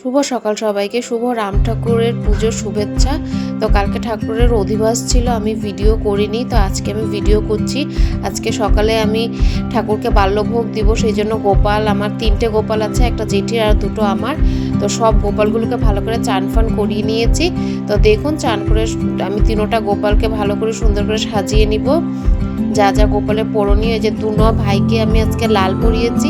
শুভ সকাল সবাইকে। শুভ রাম ঠাকুরের পুজোর শুভেচ্ছা। তো কালকে ঠাকুরের অধিবাস ছিল, আমি ভিডিও করিনি, তো আজকে আমি ভিডিও করছি। আজকে সকালে আমি ঠাকুরকে বাল্যভোগ দিব, সেই জন্য গোপাল, আমার 3টে গোপাল আছে, একটা জেঠির আর 2টো আমার। তো সব গোপালগুলোকে ভালো করে চান ফান করিয়ে নিয়েছি। তো দেখুন, চান করে আমি 3টা গোপালকে ভালো করে সুন্দর করে সাজিয়ে নিব। যা যা গোপালের পরনীয়, এই যে 2 ভাইকে আমি আজকে লাল পরিয়েছি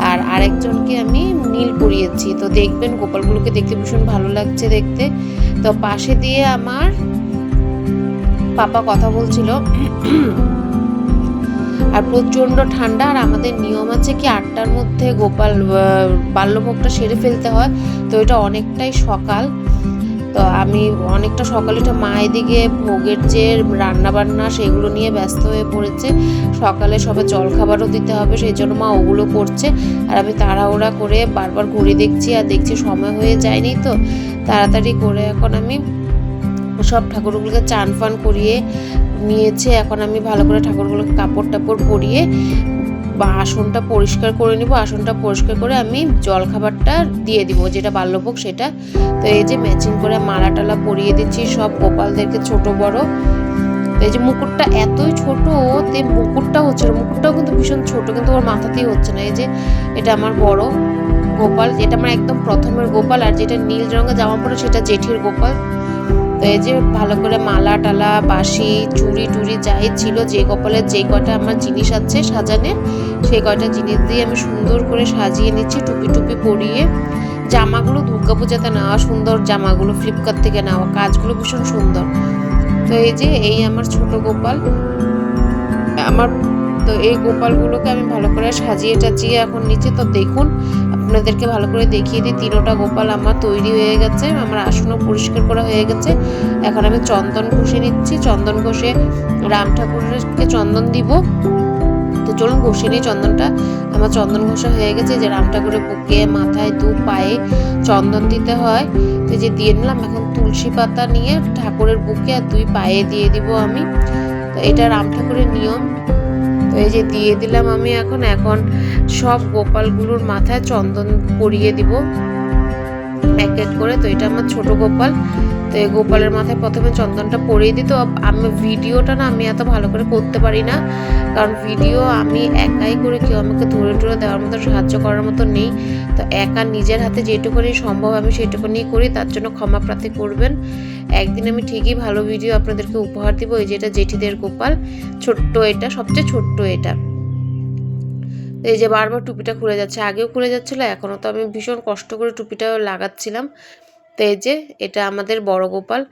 আর আরেকজনকে আমি নীল পরিয়েছি। তো দেখবেন গোপালগুলোকে দেখতে ভীষণ ভালো লাগছে দেখতে। তো পাশে দিয়ে আমার পাপা কথা বলছিল। আর প্রচণ্ড ঠান্ডা, আর আমাদের নিয়ম আছে কি 8টার মধ্যে গোপাল বাল্যভোগটা সেরে ফেলতে হয়। তো এটা অনেকটাই সকাল, তো আমি অনেকটা সকালে মা এদিকে ভোগের যে রান্নাবান্না সেগুলো নিয়ে ব্যস্ত হয়ে পড়েছে। সকালে সবাই জলখাবারও দিতে হবে, সেই জন্য মা ওগুলো করছে। আর আমি তাড়াহুড়া করে বারবার ঘুরে দেখছি, আর দেখছি সময় হয়ে যায়নি, তো তাড়াতাড়ি করে এখন আমি সব ঠাকুরগুলোকে চান ফান করিয়ে নিয়েছে। এখন আমি ভালো করে ঠাকুরগুলোকে কাপড় টাপড় পরিয়ে বা আসনটা পরিষ্কার করে নিব। আসনটা পরিষ্কার করে আমি জলখাবারটা দিয়ে দিব, যেটা বাল্যভোগ সেটা। তো এই যে ম্যাচিং করে মালা টালা পরিয়ে দিচ্ছি সব গোপালদেরকে, ছোট বড়। তো এই যে মুকুটটা এতই ছোট, তে মুকুটটা হচ্ছে না, মুকুটটাও কিন্তু ভীষণ ছোট, কিন্তু ওর মাথাতেই হচ্ছে না। এই যে এটা আমার বড় গোপাল, যেটা আমার একদম প্রথমের গোপাল, আর যেটা নীল রঙের জামা পরে সেটা জেঠির গোপাল। তো এই যে ভালো করে মালা টালা, বাঁশি, চুড়ি টুড়ি যাই ছিল, যে গোপালের যে কয়টা আমার জিনিস আছে সাজানের, সেই কয়টা জিনিস দিয়ে আমি সুন্দর করে সাজিয়ে নিচ্ছি, টুপি টুপি পরিয়ে। জামাগুলো দুর্গাপূজাতে নেওয়া সুন্দর জামাগুলো, ফ্লিপকার্ট থেকে নেওয়া, কাজগুলো ভীষণ সুন্দর। তো এই যে এই আমার ছোট গোপাল আমার। তো এই গোপালগুলোকে আমি ভালো করে সাজিয়ে টাজিয়ে এখন নিচে। তো দেখুন, আপনাদেরকে ভালো করে দেখিয়ে দিই, 3টা গোপাল আমার তৈরি হয়ে গেছে, আমার আসনও পরিষ্কার করা হয়ে গেছে। এখন আমি চন্দন ঘষে নিচ্ছি, চন্দন ঘষে রাম ঠাকুরকে চন্দন দিব। তো চলুন ঘষে নিই চন্দনটা। আমার চন্দন ঘষা হয়ে গেছে, যে রাম ঠাকুরের বুকে, মাথায়, 2 পায়ে চন্দন দিতে হয়। তো যে দিয়ে নিলাম। এখন তুলসী পাতা নিয়ে ঠাকুরের বুকে আর 2 পায়ে দিয়ে দিব আমি। তো এটা রাম ঠাকুরের নিয়ম। তো এই যে দিয়ে দিলাম আমি। এখন সব গোপালগুলোর মাথায় চন্দন পরিয়ে দিব এক এক করে। তো এটা আমার ছোট গোপাল। তো এই গোপালের মাথায় প্রথমে চন্দনটা পরিয়ে দিই। তো আমি ভিডিওটা না আমি এত ভালো করে করতে পারি না, কারণ ভিডিও আমি একাই করে, কেউ আমাকে ধরে ধরে দেওয়ার মতো, সাহায্য করার মতো নেই। তো একা নিজের হাতে যেটুকুনি সম্ভব আমি সেটুকুনি করি, তার জন্য ক্ষমা প্রার্থী করবেন। একদিন আমি ঠিকই ভালো ভিডিও আপনাদেরকে উপহার দিব। এই যেটা জেঠিদের গোপাল, ছোট্ট, এটা সবচেয়ে ছোট্ট এটা। এই যে বারবার টুপিটা খুলে যাচ্ছে, আগেও খুলে যাচ্ছিলো, এখনও। তো আমি ভীষণ কষ্ট করে টুপিটা লাগাচ্ছিলাম। তো এই যে এটা আমাদের বড় গোপাল।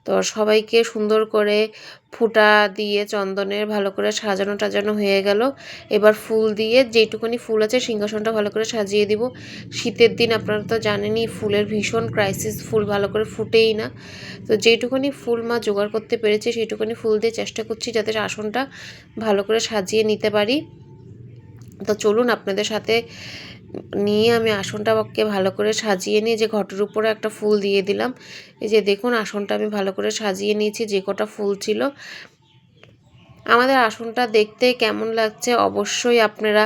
তো সবাইকে সুন্দর করে ফুটা দিয়ে চন্দনের ভালো করে সাজানো টাজানো হয়ে গেল। এবার ফুল দিয়ে, যেটুকুনি ফুল আছে সিংহাসনটা ভালো করে সাজিয়ে দিব। শীতের দিন আপনারা তো জানেনই, ফুলের ভীষণ ক্রাইসিস, ফুল ভালো করে ফুটেই না। তো যেটুকুনি ফুল মা জোগাড় করতে পেরেছে সেইটুকুনি ফুল দিয়ে চেষ্টা করছি যাতে আসনটা ভালো করে সাজিয়ে নিতে পারি। তো চলুন আপনাদের সাথে নিয়ে আমি আসনটাকে ভালো করে সাজিয়ে নিয়ে, যে ঘটের উপরে একটা ফুল দিয়ে দিলাম। এই যে দেখুন, আসনটা আমি ভালো করে সাজিয়ে নিয়েছি, যে কটা ফুল ছিল। আমাদের আসনটা দেখতে কেমন লাগছে অবশ্যই আপনারা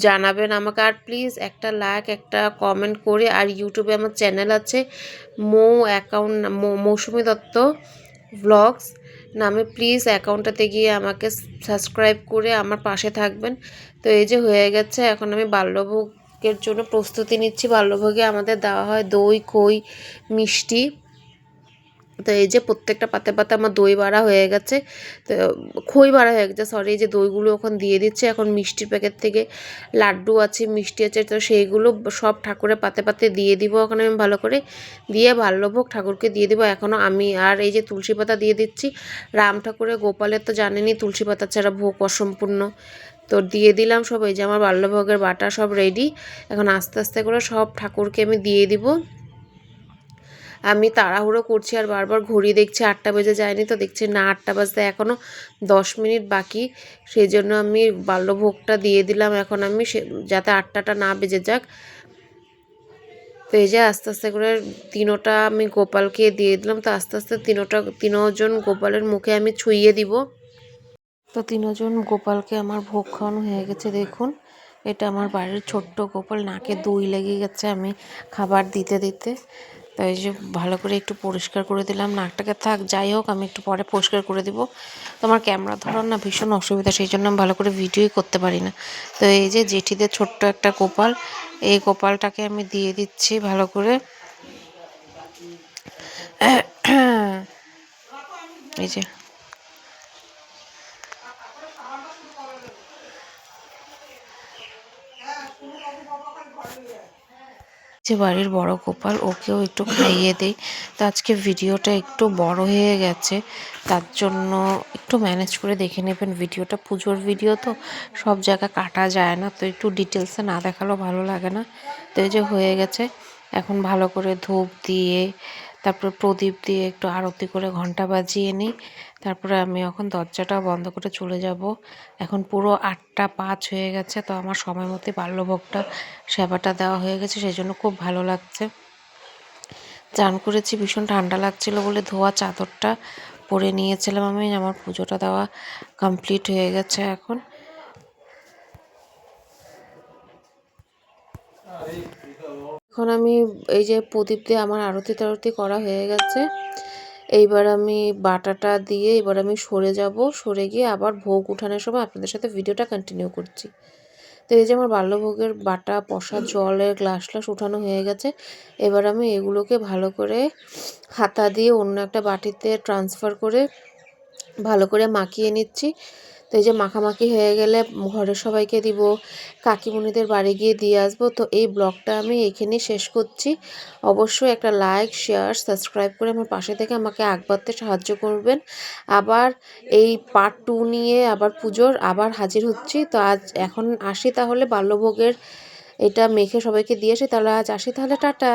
জানাবেন আমাকে। আর প্লিজ একটা লাইক, একটা কমেন্ট করে, আর ইউটিউবে আমার চ্যানেল আছে মৌসুমী দত্ত ব্লগস নামে, প্লিজ অ্যাকাউন্টটাতে গিয়ে আমাকে সাবস্ক্রাইব করে আমার পাশে থাকবেন। তো এই যে হয়ে গেছে, এখন আমি বাল্যভোগের জন্য প্রস্তুতি নিচ্ছি। বাল্যভোগে আমাদের দেওয়া হয় দই, খই, মিষ্টি। তো এই যে প্রত্যেকটা পাতে পাতে আমার দই বাড়া হয়ে গেছে, তো খই বাড়া হয়ে গেছে, সরি। এই যে দইগুলো এখন দিয়ে দিচ্ছে। এখন মিষ্টির প্যাকেট থেকে লাড্ডু আছে, মিষ্টি আছে, তো সেইগুলো সব ঠাকুরের পাতে পাতে দিয়ে দিব। এখন আমি ভালো করে দিয়ে বাল্যভোগ ঠাকুরকে দিয়ে দিব। এখনও আমি আর এই যে তুলসী পাতা দিয়ে দিচ্ছি। রাম ঠাকুরের, গোপালের তো জানেনই তুলসী পাতা ছাড়া ভোগ অসম্পূর্ণ। তো দিয়ে দিলাম সব। এই যে আমার বাল্যভোগের বাটা সব রেডি। এখন আস্তে আস্তে করে সব ঠাকুরকে আমি দিয়ে দিব। আমি তাড়াহুড়ো করছি, আর বারবার ঘড়ি দেখছি 8টা বেজে যায়নি, তো দেখছি না 8টা বাজতে এখনও 10 মিনিট বাকি। সেই জন্য আমি বাল্যভোগটা দিয়ে দিলাম এখন আমি, যাতে 8টা না বেজে যাক। তো এই যে আস্তে আস্তে করে 3টা আমি গোপালকে দিয়ে দিলাম। তো আস্তে আস্তে 3জন গোপালের মুখে আমি ছুঁইয়ে দিব। তো 3জন গোপালকে আমার ভোগ খাওয়ানো হয়ে গেছে দেখুন। এটা আমার বাড়ির ছোট্ট গোপাল, নাকে দই লেগে গেছে আমি খাবার দিতে দিতে। তাই যে ভালো করে একটু পরিষ্কার করে দিলাম নাকটাকে। থাক যাই হোক, আমি একটু পরে পরিষ্কার করে দিব। তোমার ক্যামেরা ধরার না ভীষণ অসুবিধা, সেই জন্য আমি ভালো করে ভিডিওই করতে পারি না। তো এই যে জেঠিদের ছোট্ট একটা গোপাল, এই গোপালটাকে আমি দিয়ে দিচ্ছি ভালো করে। এই যে বাড়ির বড় গোপাল, ওকেও একটু খাইয়ে দেই। তো আজকে ভিডিওটা একটু বড় হয়ে গেছে, তার জন্য একটু ম্যানেজ করে দেখে নেবেন। ভিডিওটা পুজোর ভিডিও তো সব জায়গা কাটা যায় না, তো একটু ডিটেলসে না দেখালেও ভালো লাগে না। তো এই যে হয়ে গেছে, এখন ভালো করে ধূপ দিয়ে তারপর প্রদীপ দিয়ে একটু আরতি করে ঘন্টা বাজিয়ে নিই। তারপরে আমি এখন দরজাটা বন্ধ করে চলে যাব। এখন পুরো 8টা 5 হয়ে গেছে, তো আমার সময় মতো বাল্যভোগটা সেবাটা দেওয়া হয়ে গেছে, সেই জন্য খুব ভালো লাগছে। চান করেছি, ভীষণ ঠান্ডা লাগছিল বলে ধোয়া চাদরটা পরে নিয়েছিলাম আমি। আমার পুজোটা দেওয়া কমপ্লিট হয়ে গেছে। এখন আমি এই যে প্রদীপ দিয়ে আমার আরতি টারতি করা হয়ে গেছে। এইবার আমি বাটাটা দিয়ে এবার আমি সরে যাব, সরে গিয়ে আবার ভোগ উঠানোর সময় আপনাদের সাথে ভিডিওটা কন্টিনিউ করছি। তো এই যে আমার বাল্যভোগের বাটা প্রসাদ জলের গ্লাস উঠানো হয়ে গেছে। এবার আমি এগুলোকে ভালো করে হাতা দিয়ে অন্য একটা বাটিতে ট্রান্সফার করে ভালো করে মাখিয়ে নিচ্ছি। তো এই যে মাখামাখি হয়ে গেলে ঘরের সবাইকে দিব, কাকিমুনিদের বাড়ি গিয়ে দিয়ে আসবো। তো এই ব্লগটা আমি এখানেই শেষ করছি। অবশ্যই একটা লাইক, শেয়ার, সাবস্ক্রাইব করে আমার পাশে থেকে আমাকে আগ বাড়তে সাহায্য করবেন। আবার এই পার্ট 2 নিয়ে আবার পুজোর আবার হাজির হচ্ছি। তো আজ এখন আসি, তাহলে বাল্যভোগের এটা মেখে সবাইকে দিয়ে আসি। তাহলে আজ আসি, তাহলে টাটা।